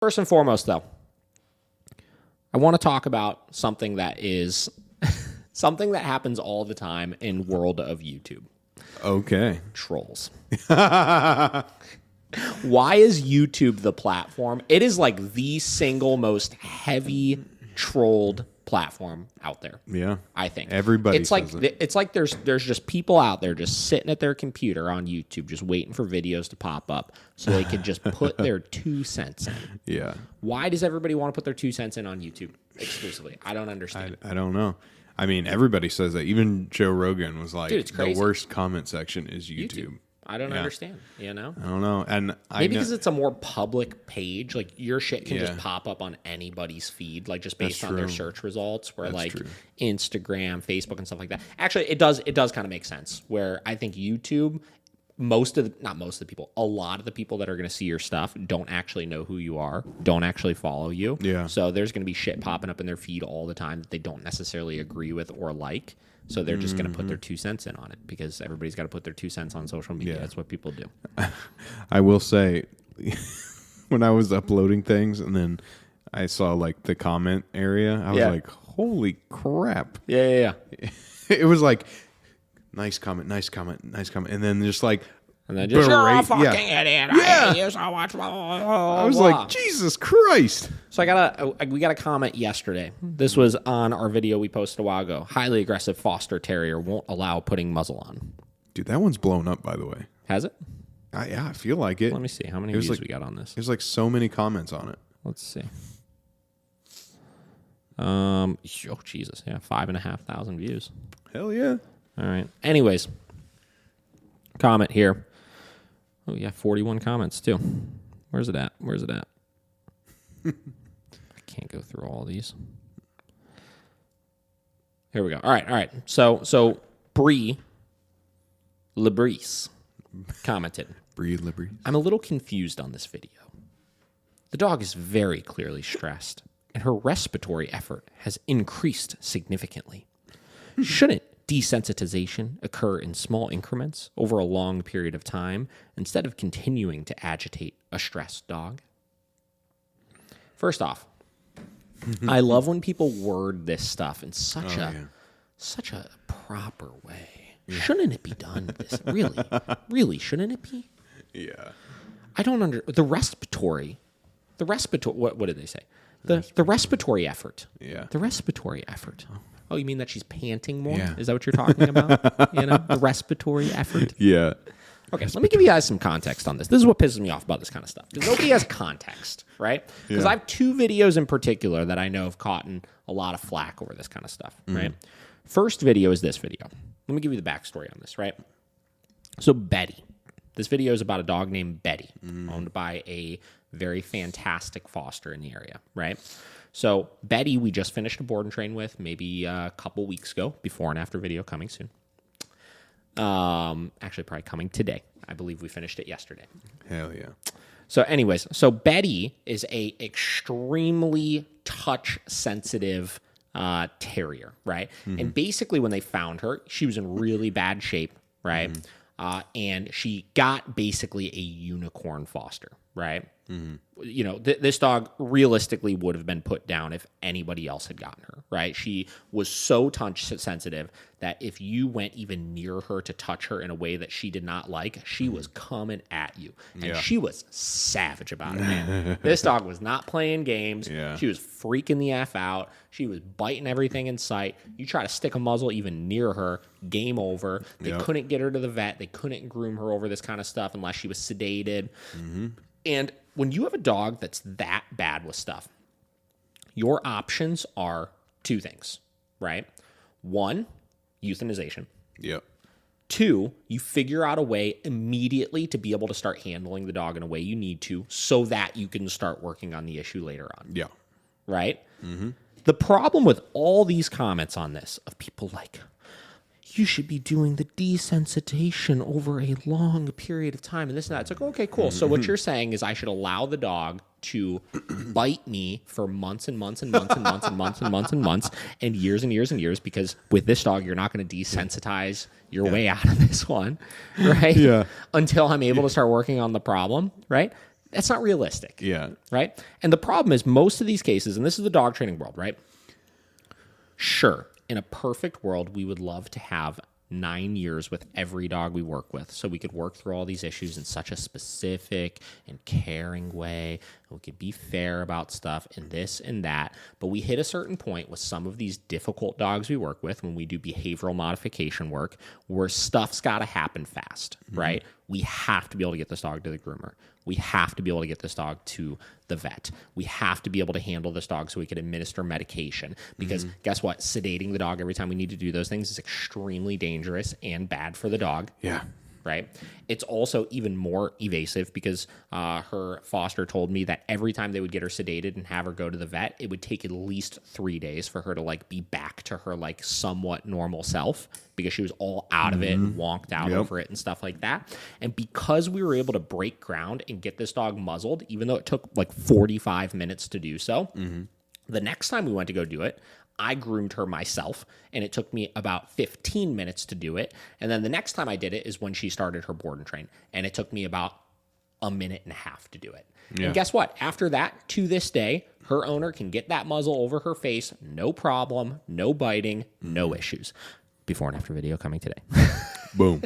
First and foremost, though, I want to talk about something that is something that happens all the time in world of YouTube. Okay. Trolls. Why is YouTube the platform? It is like the single most heavy trolled platform out there. Yeah. I think Everybody it's like says it. it's like there's just people out there just sitting at their computer on YouTube just waiting for videos to pop up so they could just put their 2 cents in. Yeah. Why does everybody want to put their 2 cents in on YouTube exclusively? I don't understand. I don't know. I mean, everybody says that. Even Joe Rogan was like, Dude, it's the crazy. worst comment section is YouTube. I don't understand, you know? I don't know. And Maybe I because it's a more public page. Like, your shit can just Yeah. pop up on anybody's feed, like, just based on their true. search results, where, That's like, true. Instagram, Facebook, and stuff like that. Actually, it does kind of make sense, where I think YouTube, a lot of the people that are going to see your stuff don't actually know who you are, don't actually follow you. Yeah. So there's going to be shit popping up in their feed all the time that they don't necessarily agree with or like. So they're just going to put their 2 cents in on it because everybody's got to put their 2 cents on social media. Yeah. That's what people do. I will say, when I was uploading things and then I saw like the comment area, I was like, holy crap. Yeah. It was like, nice comment, nice comment, nice comment. And then just like, And then just, you're a fucking idiot. Yeah. I hate you so much. Blah, blah, blah, I was blah. like, Jesus Christ. So we got a comment yesterday. This was on our video we posted a while ago. Highly aggressive foster terrier won't allow putting muzzle on. Dude, that one's blown up, by the way. Has it? Yeah, I feel like it. Let me see how many was views like- we got on this. There's like so many comments on it. Let's see. Oh Jesus, yeah, 5,500 views. Hell yeah. All right. Anyways, comment here. Oh yeah, 41 comments too. Where's it at? I can't go through all these. Here we go. All right. So Bree Lebris commented, Breed Liberty. I'm a little confused on this video. The dog is very clearly stressed, and her respiratory effort has increased significantly. Shouldn't desensitization occur in small increments over a long period of time instead of continuing to agitate a stressed dog? First off, I love when people word this stuff in such a proper way. Shouldn't it be done this? Really, shouldn't it be? Yeah. I don't the respiratory, what did they say? The respiratory effort. Yeah. The respiratory effort. Oh, you mean that she's panting more? Yeah. Is that what you're talking about? The respiratory effort. Yeah. Okay, so let me give you guys some context on this. This is what pisses me off about this kind of stuff. Because nobody has context, right? Because I have 2 videos in particular that I know have caught a lot of flack over this kind of stuff, right? First video is this video. Let me give you the backstory on this, right? So Betty. This video is about a dog named Betty, owned by a very fantastic foster in the area, right? So Betty, we just finished a board and train with maybe a couple weeks ago, before and after video coming soon. Actually, probably coming today. I believe we finished it yesterday. Hell yeah. So anyways, so Betty is a extremely touch-sensitive terrier, right? And basically when they found her, she was in really bad shape, right? And she got basically a unicorn foster, right? This dog realistically would have been put down if anybody else had gotten her, right? She was so touch sensitive that if you went even near her to touch her in a way that she did not like, she was coming at you. And she was savage about it, man. This dog was not playing games. Yeah. She was freaking the F out. She was biting everything in sight. You try to stick a muzzle even near her, game over. They couldn't get her to the vet. They couldn't groom her over this kind of stuff unless she was sedated. And when you have a dog that's that bad with stuff, your options are 2 things, right? 1, euthanization. Yep. 2, you figure out a way immediately to be able to start handling the dog in a way you need to so that you can start working on the issue later on. Yeah. Right? The problem with all these comments on this of people like, you should be doing the desensitization over a long period of time and this and that. It's like, okay, cool. So what you're saying is I should allow the dog to bite me for months and months and months and months and months and months and months and years and years and years, because with this dog, you're not going to desensitize your way out of this one, right? Yeah. Until I'm able to start working on the problem, right? That's not realistic. Yeah. Right? And the problem is most of these cases, and this is the dog training world, right? Sure, in a perfect world, we would love to have 9 years with every dog we work with so we could work through all these issues in such a specific and caring way. And we could be fair about stuff and this and that. But we hit a certain point with some of these difficult dogs we work with when we do behavioral modification work where stuff's got to happen fast, right? We have to be able to get this dog to the groomer. We have to be able to get this dog to the vet. We have to be able to handle this dog so we can administer medication. Because guess what? Sedating the dog every time we need to do those things is extremely dangerous and bad for the dog. Yeah. Right? It's also even more evasive because her foster told me that every time they would get her sedated and have her go to the vet, it would take at least 3 days for her to like be back to her like somewhat normal self because she was all out of it and wonked out over it and stuff like that. And because we were able to break ground and get this dog muzzled, even though it took like 45 minutes to do so, the next time we went to go do it, I groomed her myself, and it took me about 15 minutes to do it. And then the next time I did it is when she started her board and train, and it took me about a minute and a half to do it. Yeah. And guess what? After that, to this day, her owner can get that muzzle over her face, no problem, no biting, no issues. Before and after video coming today. Boom.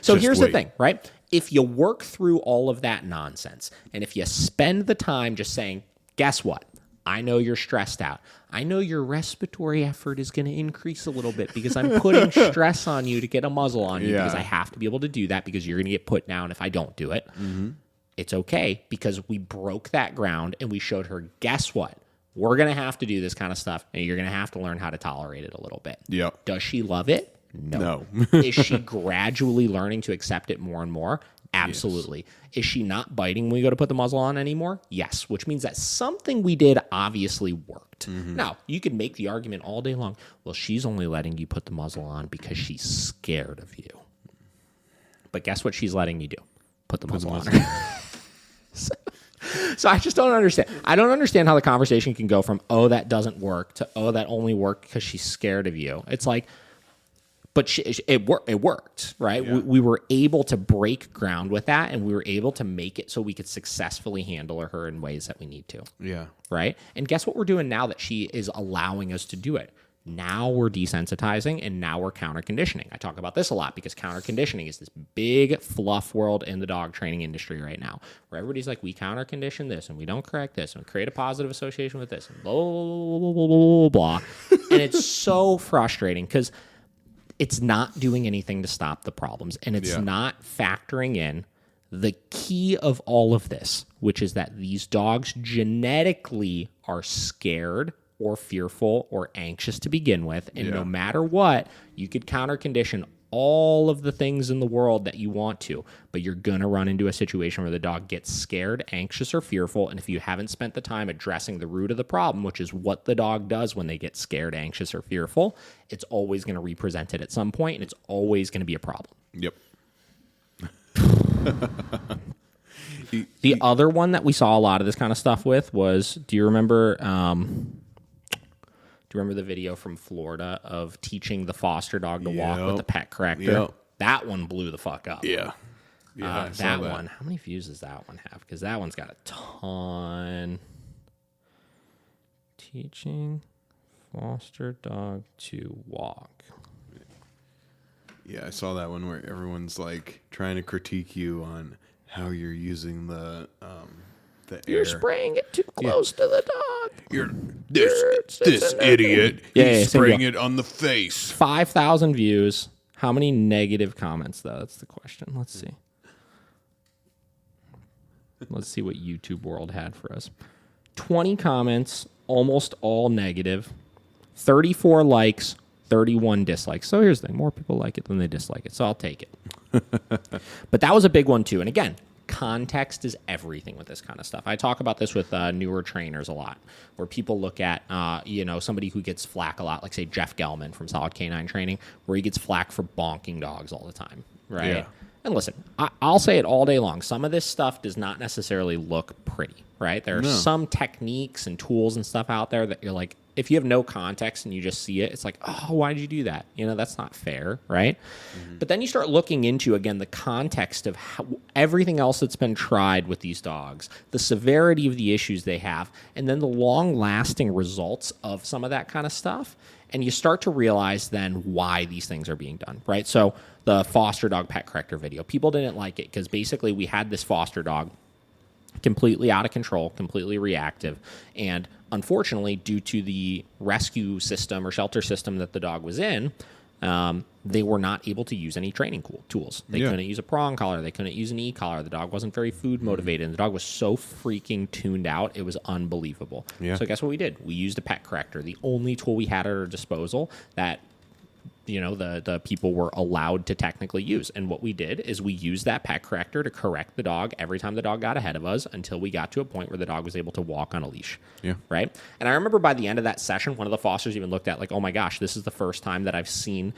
So here's the thing, right? If you work through all of that nonsense, and if you spend the time just saying, guess what? I know you're stressed out. I know your respiratory effort is going to increase a little bit because I'm putting stress on you to get a muzzle on you because I have to be able to do that because you're going to get put down if I don't do it. It's okay because we broke that ground and we showed her, guess what? We're going to have to do this kind of stuff and you're going to have to learn how to tolerate it a little bit. Yep. Does she love it? No. Is she gradually learning to accept it more and more? Absolutely. Yes. Is she not biting when we go to put the muzzle on anymore? Yes, which means that something we did obviously worked. Now, you could make the argument all day long, well, she's only letting you put the muzzle on because she's scared of you. But guess what she's letting you do? Put the muzzle on her. So I just don't understand. I don't understand how the conversation can go from, oh, that doesn't work, to, oh, that only worked because she's scared of you. It's like, but it worked, right? Yeah. We were able to break ground with that, and we were able to make it so we could successfully handle her in ways that we need to. Yeah. Right? And guess what we're doing now that she is allowing us to do it? Now we're desensitizing, and now we're counter-conditioning. I talk about this a lot because counter-conditioning is this big fluff world in the dog training industry right now, where everybody's like, we counter-condition this, and we don't correct this, and we create a positive association with this, and blah, blah, blah, blah, blah, blah. And it's so frustrating because it's not doing anything to stop the problems, and it's not factoring in the key of all of this, which is that these dogs genetically are scared or fearful or anxious to begin with, and no matter what, you could counter condition all of the things in the world that you want to, but you're going to run into a situation where the dog gets scared, anxious, or fearful, and if you haven't spent the time addressing the root of the problem, which is what the dog does when they get scared, anxious, or fearful, it's always going to represent it at some point, and it's always going to be a problem. Yep. The other one that we saw a lot of this kind of stuff with was, do you remember the video from Florida of teaching the foster dog to walk with the pet corrector? Yep. That one blew the fuck up. Yeah. That one. How many views does that one have? Because that one's got a ton. Teaching foster dog to walk. Yeah, I saw that one where everyone's like trying to critique you on how you're using the You're spraying it too close to the dog. You're this idiot. He's spraying it on the face. 5,000 views. How many negative comments, though? That's the question. Let's see. Let's see what YouTube World had for us. 20 comments, almost all negative. 34 likes, 31 dislikes. So here's the thing. More people like it than they dislike it, so I'll take it. But that was a big one, too. And again, context is everything with this kind of stuff. I talk about this with newer trainers a lot, where people look at, somebody who gets flack a lot, like say Jeff Gelman from Solid Canine Training, where he gets flack for bonking dogs all the time, right? Yeah. And listen, I'll say it all day long. Some of this stuff does not necessarily look pretty, right? There are some techniques and tools and stuff out there that you're like, if you have no context and you just see it, it's like, oh, why did you do that? You know, that's not fair, right? But then you start looking into, again, the context of everything else that's been tried with these dogs, the severity of the issues they have, and then the long-lasting results of some of that kind of stuff. And you start to realize then why these things are being done, right? So the foster dog pet corrector video, people didn't like it because basically we had this foster dog completely out of control, completely reactive. And unfortunately, due to the rescue system or shelter system that the dog was in, they were not able to use any training tools. They couldn't use a prong collar. They couldn't use an e-collar. The dog wasn't very food motivated. And the dog was so freaking tuned out. It was unbelievable. Yeah. So guess what we did? We used a pet corrector, the only tool we had at our disposal that the people were allowed to technically use. And what we did is we used that pet corrector to correct the dog every time the dog got ahead of us until we got to a point where the dog was able to walk on a leash. Yeah. Right. And I remember by the end of that session, one of the fosters even looked at like, oh my gosh, this is the first time that I've seen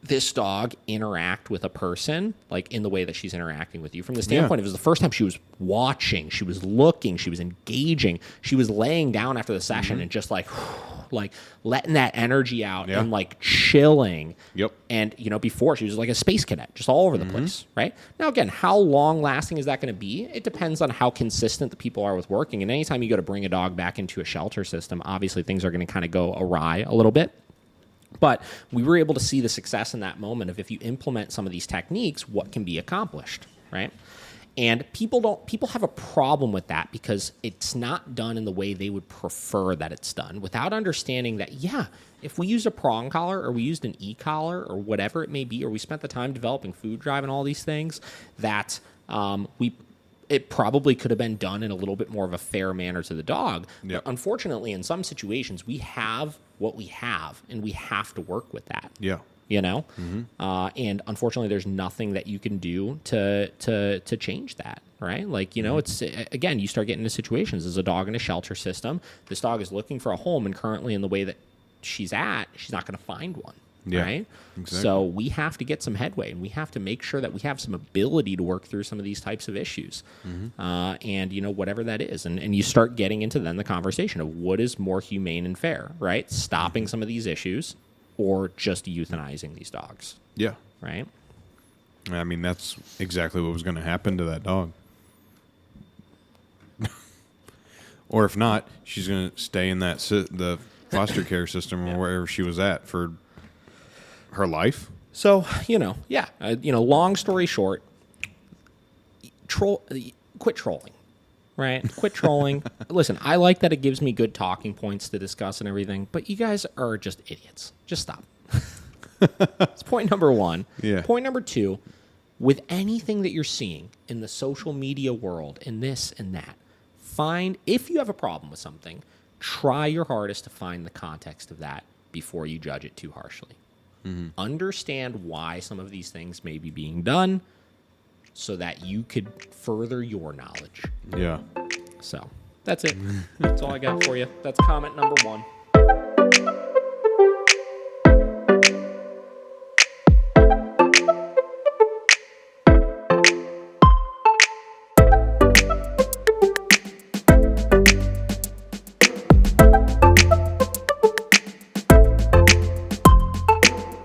this dog interact with a person like in the way that she's interacting with you. From the standpoint, it was the first time she was watching, she was looking, she was engaging, she was laying down after the session and just like letting that energy out and like chilling. Yep. And before she was like a space cadet, just all over the place. Right. Now, again, how long lasting is that going to be? It depends on how consistent the people are with working. And anytime you go to bring a dog back into a shelter system, obviously things are going to kind of go awry a little bit. But we were able to see the success in that moment of if you implement some of these techniques, what can be accomplished, right? And people have a problem with that because it's not done in the way they would prefer that it's done without understanding that, if we used a prong collar or we used an e-collar or whatever it may be, or we spent the time developing food drive and all these things, that it probably could have been done in a little bit more of a fair manner to the dog. Yep. But unfortunately, in some situations, we have what we have, and we have to work with that. Yeah. And unfortunately, there's nothing that you can do to change that, right? Like, it's, again, you start getting into situations. There's a dog in a shelter system. This dog is looking for a home, and currently in the way that she's not going to find one. Yeah, right. Exactly. So we have to get some headway, and we have to make sure that we have some ability to work through some of these types of issues, and whatever that is, and you start getting into then the conversation of what is more humane and fair, right? Stopping some of these issues, or just euthanizing these dogs. Yeah. Right. I mean, that's exactly what was going to happen to that dog. Or if not, she's going to stay in the foster care system or wherever she was at for her life. So, long story short, quit trolling, right? Quit trolling. Listen, I like that it gives me good talking points to discuss and everything, but you guys are just idiots. Just stop. That's point number one. Yeah. Point number two, with anything that you're seeing in the social media world, in this and that, if you have a problem with something, try your hardest to find the context of that before you judge it too harshly. Understand why some of these things may be being done so that you could further your knowledge. Yeah. So that's it. That's all I got for you. That's comment number 1.